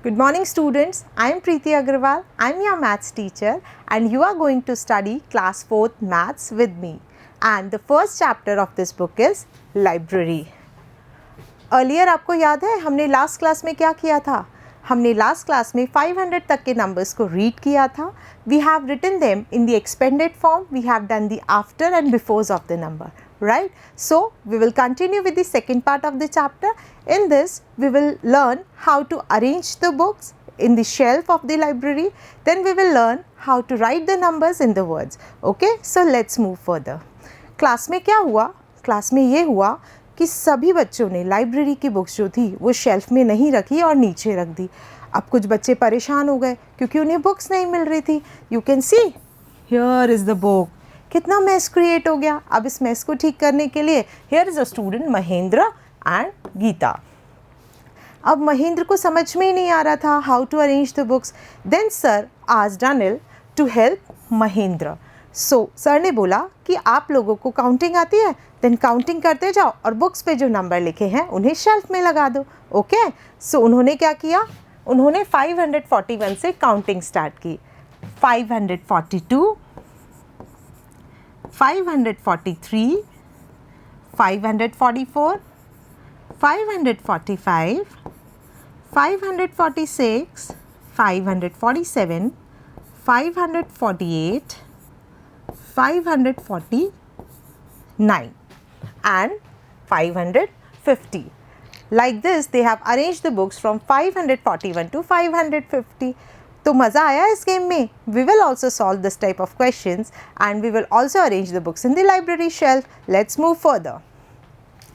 Good morning students, I am Preeti Agarwal, I am your maths teacher and you are going to study class 4th maths with me. And the first chapter of this book is library. Earlier आपको याद है हमने last class में क्या किया था? हमने last class में 500 तक के नंबर्स को रीड किया था. We have written them in the expanded form, we have done the after and befores of the number. Right? So, we will continue with the second part of the chapter. In this, we will learn how to arrange the books in the shelf of the library. Then we will learn how to write the numbers in the words. Okay? So, let's move further. Class में क्या हुआ? Class में ये हुआ कि सभी बच्चों ने लाइब्रेरी की बुक्स जो थी वो शेल्फ में नहीं रखी और नीचे रख दी. अब कुछ बच्चे परेशान हो गए क्योंकि उन्हें बुक्स नहीं मिल रही थी. You can see here is the book. कितना मेस क्रिएट हो गया. अब इस मेस को ठीक करने के लिए here is a student Mahendra and Geeta. अब महेंद्र को समझ में ही नहीं आ रहा था how to arrange the books. Then sir asked Anil to help Mahendra. So sir ने बोला कि आप लोगों को काउंटिंग आती है, देन काउंटिंग करते जाओ और बुक्स पे जो नंबर लिखे हैं उन्हें शेल्फ में लगा दो. ओके. सो उन्होंने क्या किया? उन्होंने 541 से काउंटिंग स्टार्ट की. 542, 543, 544, 545, 546, 547, 548, 549 and 550. Like this they have arranged the books from 541 to 550. तो मज़ा आया इस गेम में. We will also solve this type of questions and we will also arrange the books in the library shelf. Let's move further.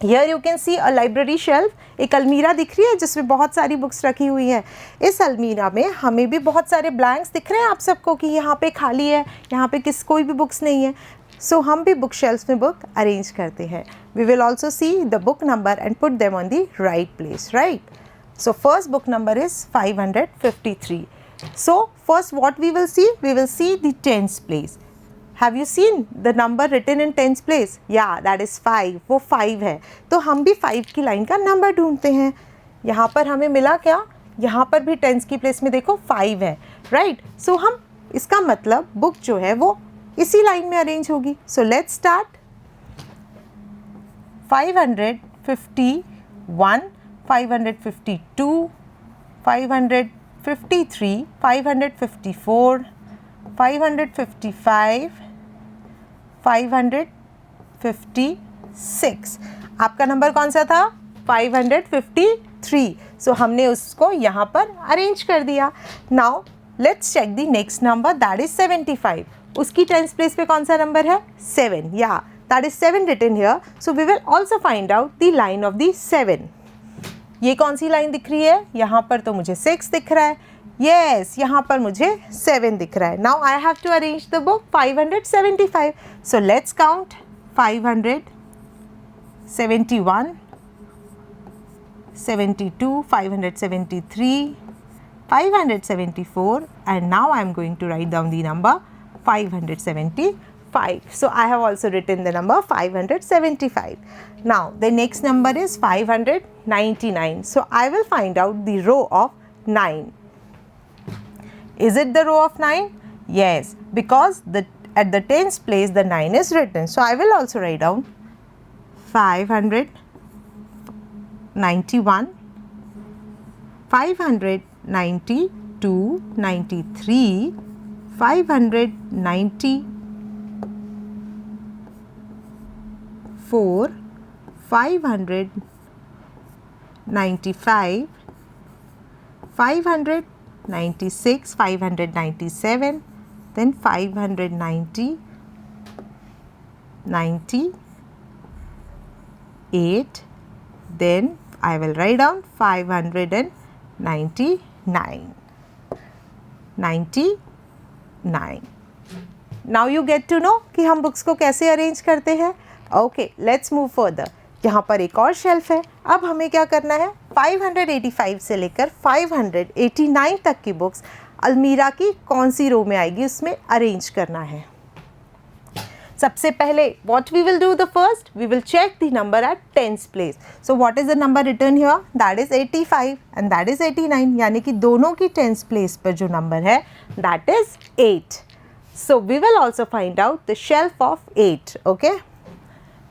Here you can see a library shelf. एक अलमीरा दिख रही है जिसमें बहुत सारी बुक्स रखी हुई हैं. इस अलमीरा में हमें भी बहुत सारे ब्लैंक्स दिख रहे हैं आप सबको कि यहाँ पे खाली है, यहाँ पे कोई भी बुक्स नहीं है. सो हम भी बुक शेल्फ में बुक अरेंज करते हैं. We will also see the book number and put them on the right place, right? So first book number is 553. So first what we will see? We will see the tens place. Have you seen the number written in tens place? Yeah, that is 5. वो 5 है. तो हम भी 5 की line का number ढूंढते हैं. यहाँ पर हमें मिला क्या? यहाँ पर भी टेंस की प्लेस में देखो 5 है, राइट? सो हम इसका मतलब बुक जो है वो इसी लाइन में अरेंज होगी. So let's start. 551, 552, 553, 554, 555, 556. आपका नंबर कौन सा था? 553. सो हमने उसको यहाँ पर अरेंज कर दिया. Now let's check the next number, that is 75. उसकी टेंस प्लेस पे कौन सा नंबर है? 7. या that is 7 written here. So we will also find out the line of the 7. ये कौन सी लाइन दिख रही है? यहाँ पर तो मुझे 6 दिख रहा है. Yes, यहाँ पर मुझे 7 दिख रहा है. Now I have to arrange the book 575. So let's count 571, 72, 573, 574 and now I am going to write down the number 575. So I have also written the number 575. Now the next number is 599. So I will find out the row of 9. Is it the row of 9? Yes, because at the tens place the 9 is written. So I will also write down 591, 592, 93, 594, 595, 596, 597, then 590, 98, then I will write down 599. 99. Now you get to know कि हम books को कैसे arrange करते हैं. Okay, let's move further. यहाँ पर एक और शेल्फ है. अब हमें क्या करना है? 585 से लेकर 589 तक की बुक्स अलमीरा की कौन सी रो में आएगी उसमें अरेंज करना है. सबसे पहले what we will do the first, we will check the number at tens place. So what is the number written here? That is 85 and that is 89. यानी कि दोनों की tens place पर जो number है that is 8. So we will also find out the shelf of 8. Okay?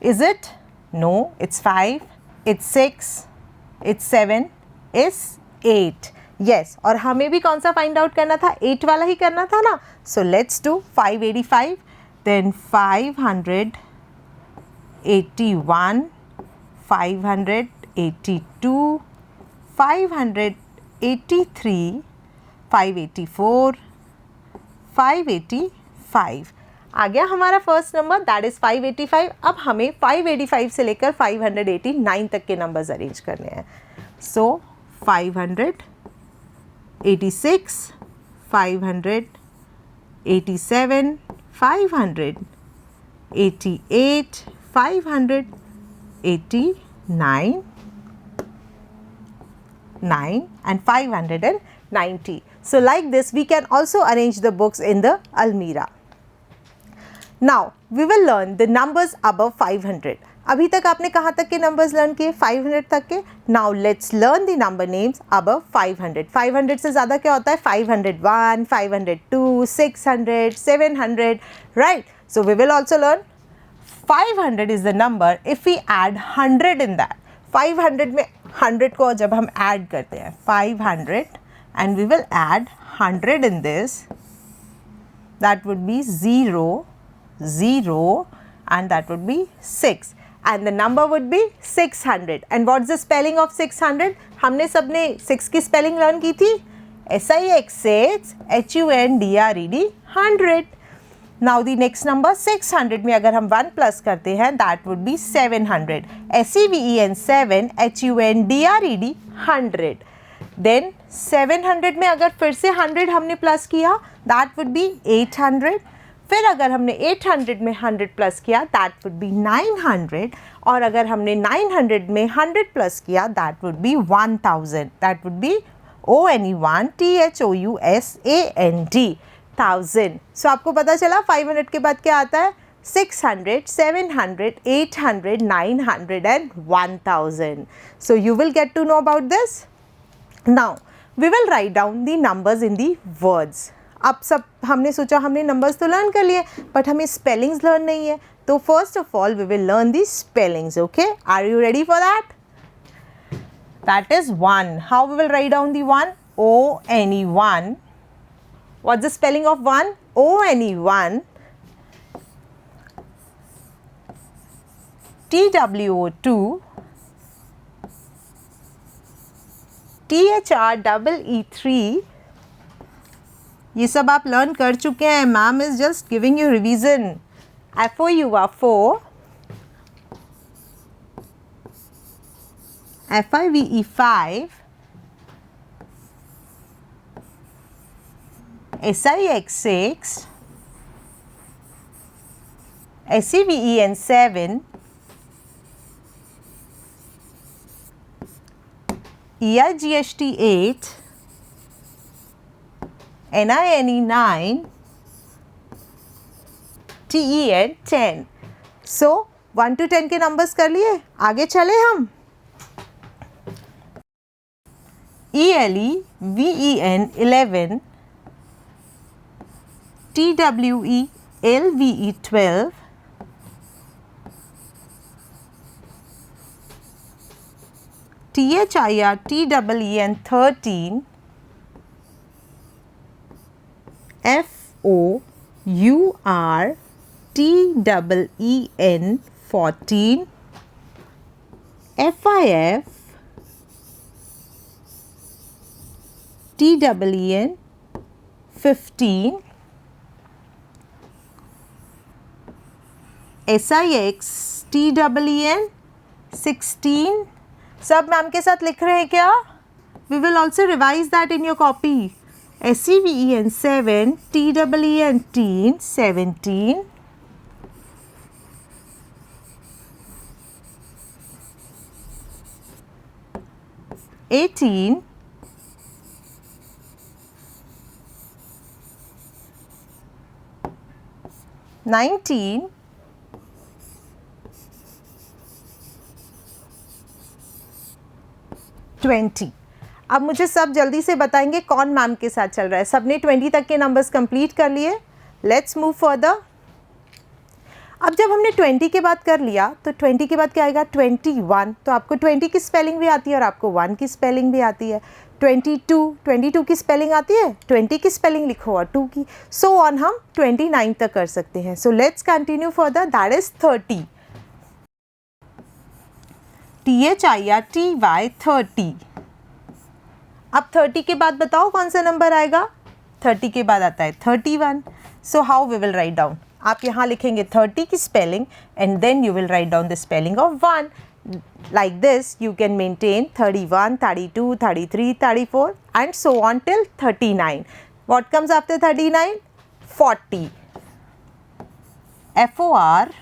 Is it? No, it's 5, it's 6, it's 7, it's 8. Yes, और हमें भी कौन सा फाइंड आउट करना था? 8 वाला ही करना था ना. So let's do 585, then 581, 582, 583, 584, 585. आ गया हमारा फर्स्ट नंबर, दैट इज़ 585. अब हमें 585 से लेकर 589 तक के नंबर्स अरेंज करने हैं. सो 586, 587, 588, 589, 9 and 590. So like this we can also arrange the books in the almirah. Now we will learn the numbers above 500. अभी तक आपने कहाँ तक के नंबर्स लर्न किए? 500 तक के. Now let's learn the number names above 500. 500 से ज़्यादा क्या होता है? 501, 502, 600, 700, right? So we will also learn 500 is the number if we add 100 in that. 500 में 100 को जब हम add करते हैं 500 and we will add 100 in this, that would be 0, 0 and that would be 6. And the number would be 600. And what's the spelling of 600? हमने सबने 6 की spelling learn की थी. SIX, HUNDRED, 100. Now the next number 600 में अगर हम 1 plus करते हैं that would be 700. SEVEN 7, HUNDRED, 100. Then 700 में अगर फिर से 100 हमने plus किया that would be 800. फिर अगर हमने 800 में 100 प्लस किया दैट वुड बी 900 और अगर हमने 900 में 100 प्लस किया that would be 1000. That would be ONE1 THOUSAND 1000. सो आपको पता चला 500 के बाद क्या आता है? 600, 700, 800, 900 and 1000. So you will get to know about this. Now we will write down the numbers in the words. अब सब हमने सोचा हमने नंबर्स तो लर्न कर लिए बट हमें स्पेलिंग्स लर्न नहीं है. तो first of all we will learn the spellings. Okay, are you ready for that? That is 1. How we will write down the 1? ONE1. What's the spelling of 1? ONE1. TWO2. THREE3. ये सब आप learn कर चुके हैं. Ma'am is just giving you revision. FOUR4, FIVE5, SIX6, SEVEN7, EIGHT8, NINE9, TEN 10. So 1 to 10 के numbers कर लिए. आगे चले हम. ELEVEN 11, TWELVE 12, THIRTEEN 13, FOURTEEN 14, FIF TEEN 15, SIX TEEN 16. सब मैम के साथ लिख रहे हैं क्या? We will also revise that in your copy. SEVEN 7, TEEN teen 17, (18), 19, 20। अब मुझे सब जल्दी से बताएंगे कौन मैम के साथ चल रहा है। सबने 20 तक के नंबर्स कंप्लीट कर लिए। Let's move further. अब जब हमने 20 के बाद कर लिया तो 20 के बाद क्या आएगा 21। तो आपको 20 की स्पेलिंग भी आती है और आपको 1 की स्पेलिंग भी आती है। 22 की स्पेलिंग आती है, 20 की स्पेलिंग लिखो और 2 की, सो ऑन हम 29 तक कर सकते हैं। So let's continue further. That is 30। THIRTY 30। अब 30 के बाद बताओ कौन सा नंबर आएगा। 30 के बाद आता है 31। So how we will write down. आप यहाँ लिखेंगे 30 की spelling and then you will write down the spelling of 1। Like this you can maintain 31, 32, 33, 34 and so on till 39. What comes after 39? 40. FORTY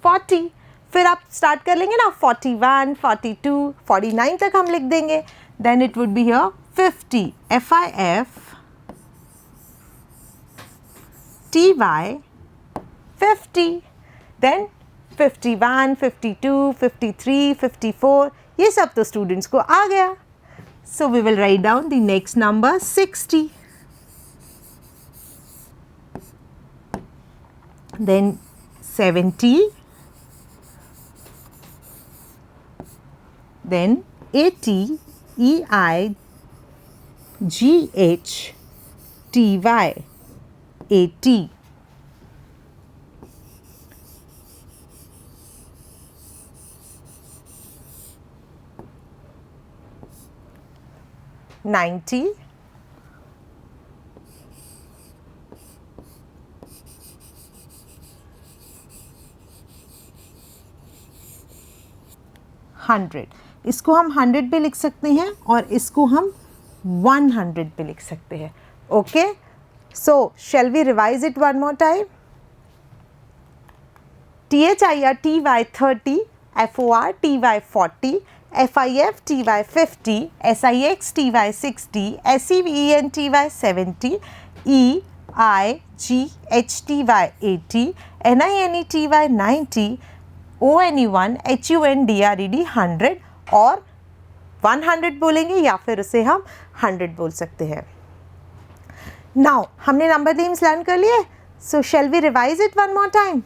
40। फिर आप स्टार्ट कर लेंगे ना 41, 42, 49 तक हम लिख देंगे। Then it would be here 50। FIFTY 50। Then 51, 52, 53, 54 ये सब तो स्टूडेंट्स को आ गया। So we will write down the next number 60। Then 70, then 80 EIGHTY 80। 90, 100। इसको हम 100 पे लिख सकते हैं और इसको हम 100 पे लिख सकते हैं। Okay, so shall we revise it one more time. THIRTY 30, FORTY 40, FIFTY 50, SIXTY 60, SEVENTY 70, EIGHTY 80, NINETY 90, ONE1 HUNDRED 100 और 100 बोलेंगे या फिर उसे हम 100 बोल सकते हैं। नाउ हमने नंबर नेम्स लर्न कर लिए। So shall we revise it one more time.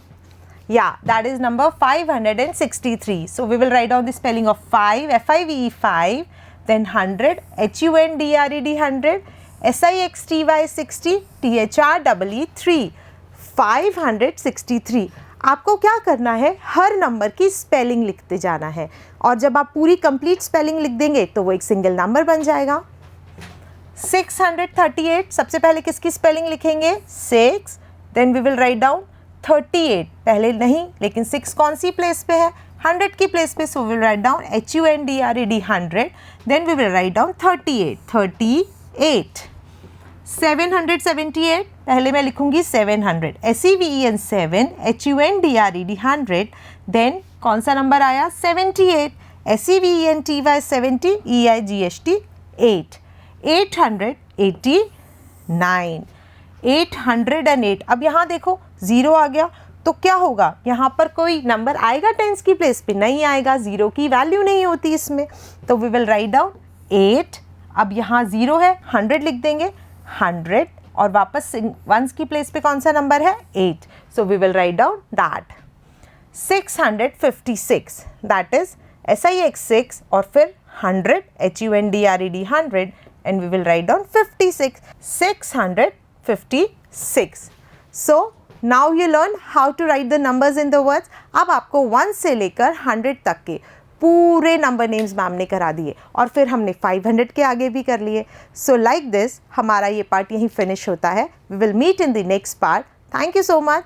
Yeah, that is number 563. So we will write down the spelling of 5, FIVE 5, then 100, HUNDRED 100, SIXTY 60, THREE 3, 563। आपको क्या करना है, हर नंबर की स्पेलिंग लिखते जाना है और जब आप पूरी कंप्लीट स्पेलिंग लिख देंगे तो वो एक सिंगल नंबर बन जाएगा। 638, सबसे पहले किसकी स्पेलिंग लिखेंगे 6, then we will write down 38, पहले नहीं लेकिन 6 कौन सी प्लेस पे है 100 की प्लेस पे, so will write down HUNDRED 100, then we will write down 38। 778, पहले मैं लिखूंगी 700, SEVEN 7, HUNDRED 100, देन कौन सा नंबर आया 78, SEVENTY 70, EIGHT 8, 889, 808। अब यहाँ देखो 0 आ गया तो क्या होगा, यहाँ पर कोई नंबर आएगा टेंस की प्लेस पे, नहीं आएगा, 0 की वैल्यू नहीं होती इसमें, तो वी विल राइट डाउन 8। अब यहाँ 0 है 100 लिख देंगे 100 और वापस वंस की प्लेस पे कौन सा नंबर है 8, so we will write down that. 656, that is SIX 6 और फिर 100 HUNDRED 100 and we will write down 56, 656। So now you learn how to write the numbers in the words. अब आपको 1 से लेकर 100 तक के पूरे नंबर नेम्स मैम ने करा दिए और फिर हमने 500 के आगे भी कर लिए। सो लाइक दिस हमारा ये पार्ट यहीं फिनिश होता है। We will meet in the next part. Thank you so much.